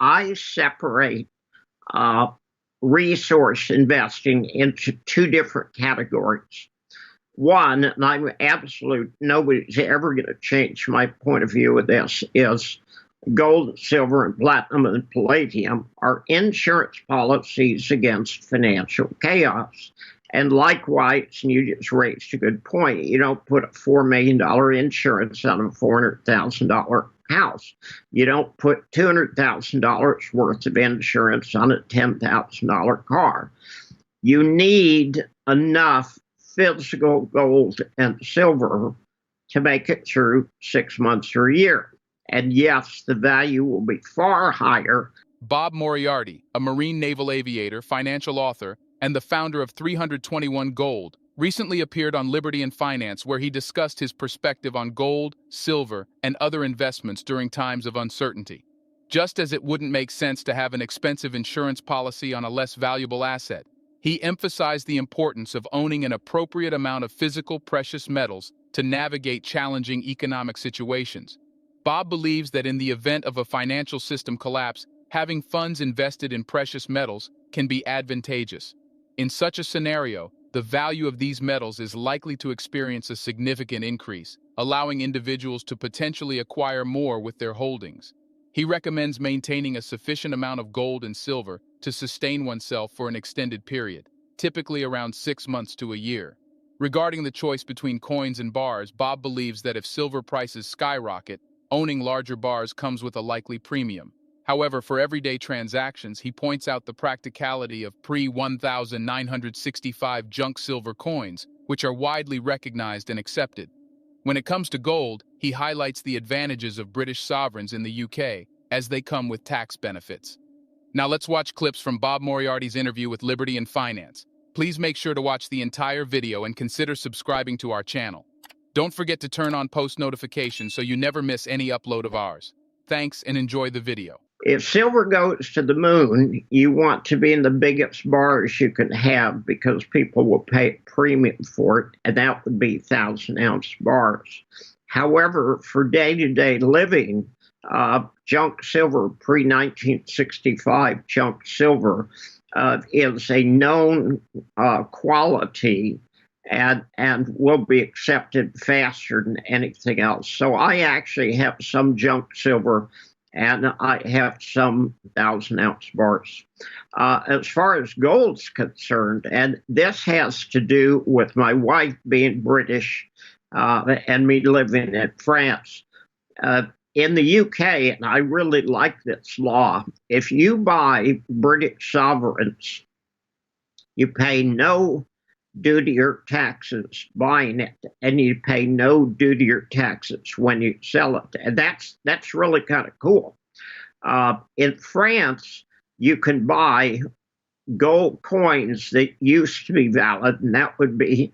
I separate uh, resource investing into two different categories. One, and I'm absolute, nobody's ever going to change my point of view of this, is gold, silver, and platinum and palladium are insurance policies against financial chaos. And likewise, and you just raised a good point, you don't put a $4 million insurance on a $400,000 house. You don't put $200,000 worth of insurance on a $10,000 car. You need enough physical gold and silver to make it through 6 months or a year. And yes, the value will be far higher. Bob Moriarty, a Marine Naval aviator, financial author, and the founder of 321 Gold, recently appeared on Liberty and Finance, where he discussed his perspective on gold, silver, and other investments during times of uncertainty. Just as it wouldn't make sense to have an expensive insurance policy on a less valuable asset, he emphasized the importance of owning an appropriate amount of physical precious metals to navigate challenging economic situations. Bob believes that in the event of a financial system collapse, having funds invested in precious metals can be advantageous. In such a scenario, the value of these metals is likely to experience a significant increase, allowing individuals to potentially acquire more with their holdings. He recommends maintaining a sufficient amount of gold and silver to sustain oneself for an extended period, typically around 6 months to a year. Regarding the choice between coins and bars, Bob believes that if silver prices skyrocket, owning larger bars comes with a likely premium. However, for everyday transactions, he points out the practicality of pre-1965 junk silver coins, which are widely recognized and accepted. When it comes to gold, he highlights the advantages of British sovereigns in the UK, as they come with tax benefits. Now let's watch clips from Bob Moriarty's interview with Liberty and Finance. Please make sure to watch the entire video and consider subscribing to our channel. Don't forget to turn on post notifications so you never miss any upload of ours. Thanks and enjoy the video. If silver goes to the moon, you want to be in the biggest bars you can have because people will pay a premium for it, and that would be 1,000-ounce bars. However, for day-to-day living, junk silver, pre-1965 junk silver, is a known quality and will be accepted faster than anything else. So I actually have some junk silver and I have some 1,000-ounce bars. As far as gold's concerned, and this has to do with my wife being British and me living in France. In the UK, and I really like this law, if you buy British sovereigns, you pay no duty or taxes buying it, and you pay no duty or taxes when you sell it. And that's really kind of cool. In France, you can buy gold coins that used to be valid, and that would be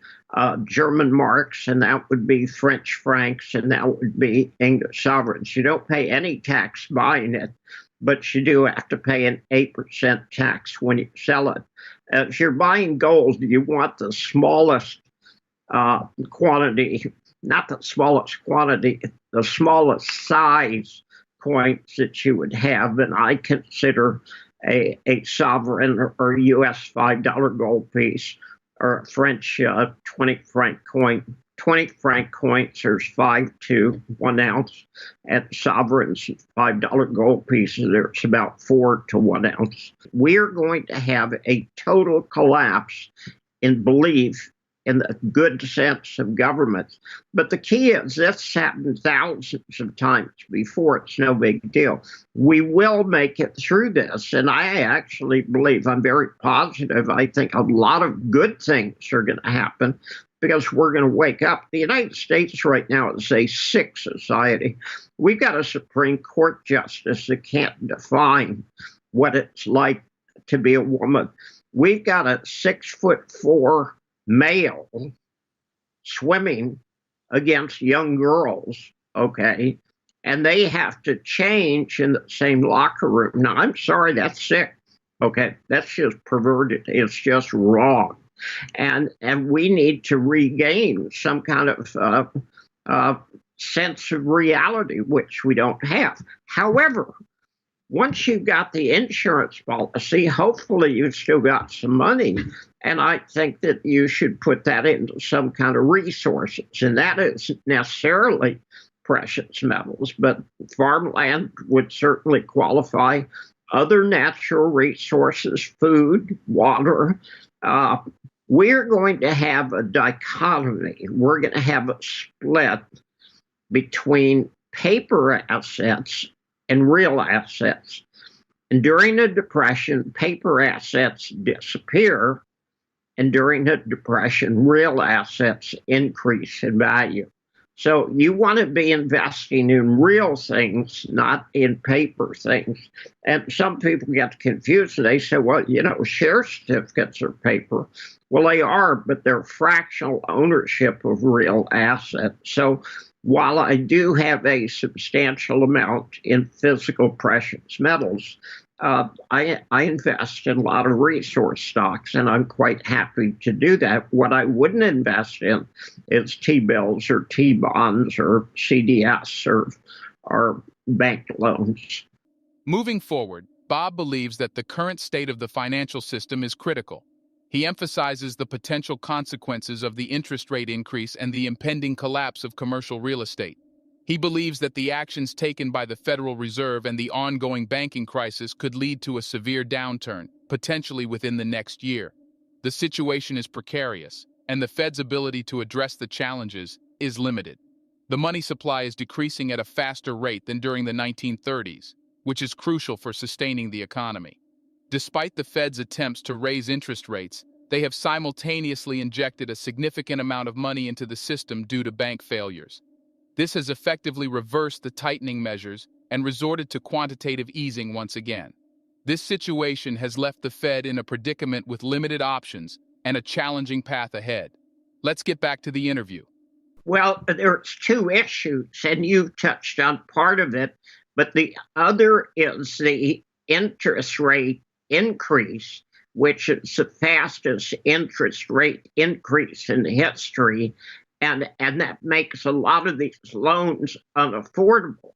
German marks, and that would be French francs, and that would be English sovereigns. You don't pay any tax buying it, but you do have to pay an 8% tax when you sell it. If you're buying gold, you want the smallest quantity, not the smallest quantity, the smallest size coins that you would have. And I consider a sovereign or US $5 gold piece or a French 20 franc coin. 20 franc coins, there's 5 to 1 ounce. At sovereigns, $5 gold pieces, there's about 4 to 1 ounce. We're going to have a total collapse in belief in the good sense of government. But the key is this happened thousands of times before. It's no big deal. We will make it through this. And I actually believe, I'm very positive, I think a lot of good things are going to happen because we're going to wake up. The United States right now is a sick society. We've got a Supreme Court justice that can't define what it's like to be a woman. We've got a 6'4" male swimming against young girls, okay? And they have to change in the same locker room. Now, I'm sorry, that's sick, okay? That's just perverted. It's just wrong. And we need to regain some kind of sense of reality, which we don't have. However, once you've got the insurance policy, hopefully you've still got some money. And I think that you should put that into some kind of resources. And that isn't necessarily precious metals, but farmland would certainly qualify. Other natural resources, food, water. Uh, we're going to have a dichotomy. We're going to have a split between paper assets and real assets. And during the Depression, paper assets disappear, and during the Depression, real assets increase in value. So you want to be investing in real things, not in paper things. And some people get confused and they say, well, share certificates are paper. Well, they are, but they're fractional ownership of real assets. So while I do have a substantial amount in physical precious metals, I invest in a lot of resource stocks, and I'm quite happy to do that. What I wouldn't invest in is T-bills or T-bonds or CDS or bank loans. Moving forward, Bob believes that the current state of the financial system is critical. He emphasizes the potential consequences of the interest rate increase and the impending collapse of commercial real estate. He believes that the actions taken by the Federal Reserve and the ongoing banking crisis could lead to a severe downturn, potentially within the next year. The situation is precarious, and the Fed's ability to address the challenges is limited. The money supply is decreasing at a faster rate than during the 1930s, which is crucial for sustaining the economy. Despite the Fed's attempts to raise interest rates, they have simultaneously injected a significant amount of money into the system due to bank failures. This has effectively reversed the tightening measures and resorted to quantitative easing once again. This situation has left the Fed in a predicament with limited options and a challenging path ahead. Let's get back to the interview. Well, there's two issues, and you've touched on part of it, but the other is the interest rate increase, which is the fastest interest rate increase in history. And that makes a lot of these loans unaffordable.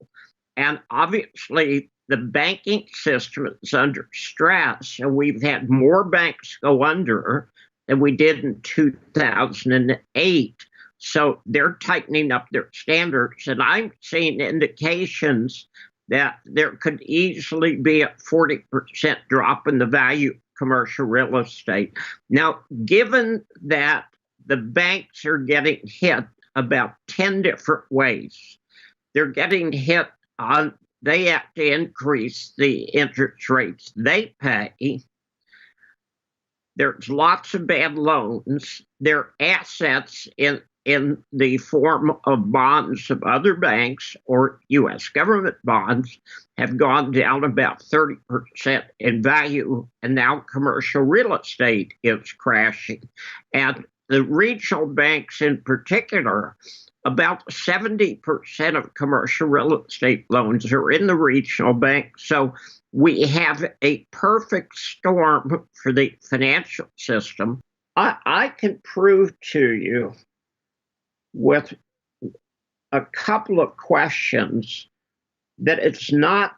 And obviously, the banking system is under stress, and we've had more banks go under than we did in 2008. So they're tightening up their standards, and I'm seeing indications that there could easily be a 40% drop in the value of commercial real estate. Now, given that the banks are getting hit about 10 different ways, they're getting hit on, they have to increase the interest rates they pay. There's lots of bad loans. Their assets in the form of bonds of other banks or U.S. government bonds have gone down about 30% in value, and now commercial real estate is crashing. And the regional banks in particular, about 70% of commercial real estate loans are in the regional banks. So we have a perfect storm for the financial system. I can prove to you with a couple of questions that it's not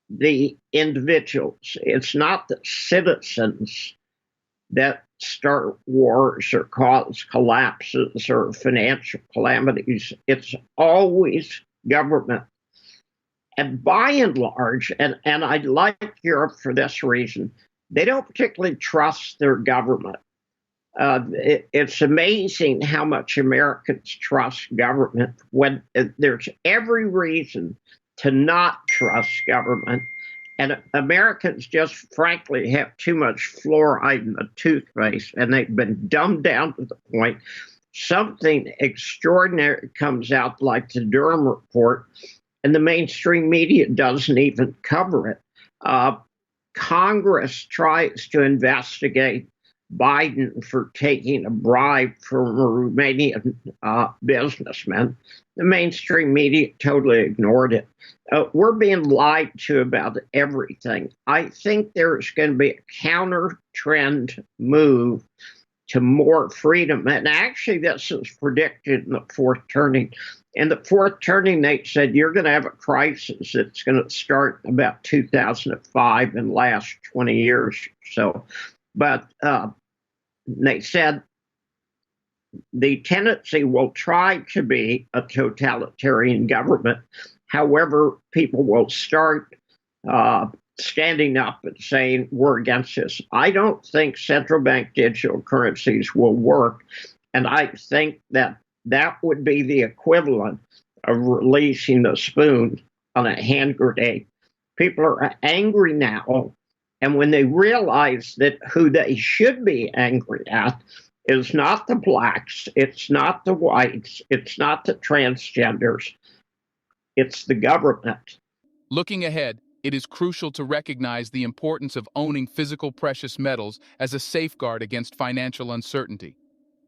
the individuals, it's not the citizens that start wars or cause collapses or financial calamities. It's always government. And by and large, and I like Europe for this reason, they don't particularly trust their government. It's amazing how much Americans trust government when there's every reason to not trust government. And Americans just frankly have too much fluoride in the toothpaste, and they've been dumbed down to the point something extraordinary comes out like the Durham report, and the mainstream media doesn't even cover it. Congress tries to investigate Biden for taking a bribe from a Romanian businessman. The mainstream media totally ignored it. We're being lied to about everything. I think there's going to be a counter trend move to more freedom. And actually, this is predicted in the fourth turning. In the fourth turning, they said you're going to have a crisis that's going to start about 2005 and last 20 years or so. But they said the tendency will try to be a totalitarian government. However, people will start standing up and saying, we're against this. I don't think central bank digital currencies will work. And I think that that would be the equivalent of releasing the spoon on a hand grenade. People are angry now. And when they realize that who they should be angry at is not the blacks, it's not the whites, it's not the transgenders, it's the government. Looking ahead, it is crucial to recognize the importance of owning physical precious metals as a safeguard against financial uncertainty.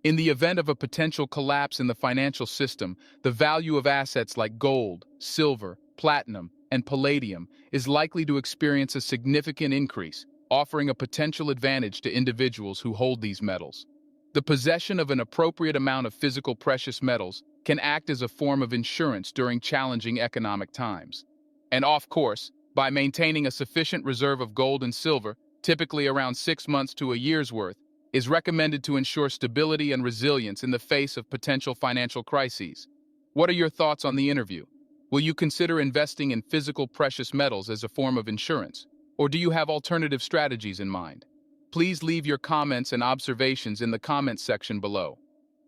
In the event of a potential collapse in the financial system, the value of assets like gold, silver, platinum, and palladium is likely to experience a significant increase, offering a potential advantage to individuals who hold these metals. The possession of an appropriate amount of physical precious metals can act as a form of insurance during challenging economic times. And of course, by maintaining a sufficient reserve of gold and silver, typically around 6 months to a year's worth, is recommended to ensure stability and resilience in the face of potential financial crises. What are your thoughts on the interview? Will you consider investing in physical precious metals as a form of insurance? Or do you have alternative strategies in mind? Please leave your comments and observations in the comments section below.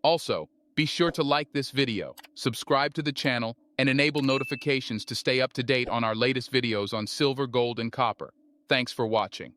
Also, be sure to like this video, subscribe to the channel, and enable notifications to stay up to date on our latest videos on silver, gold, and copper. Thanks for watching.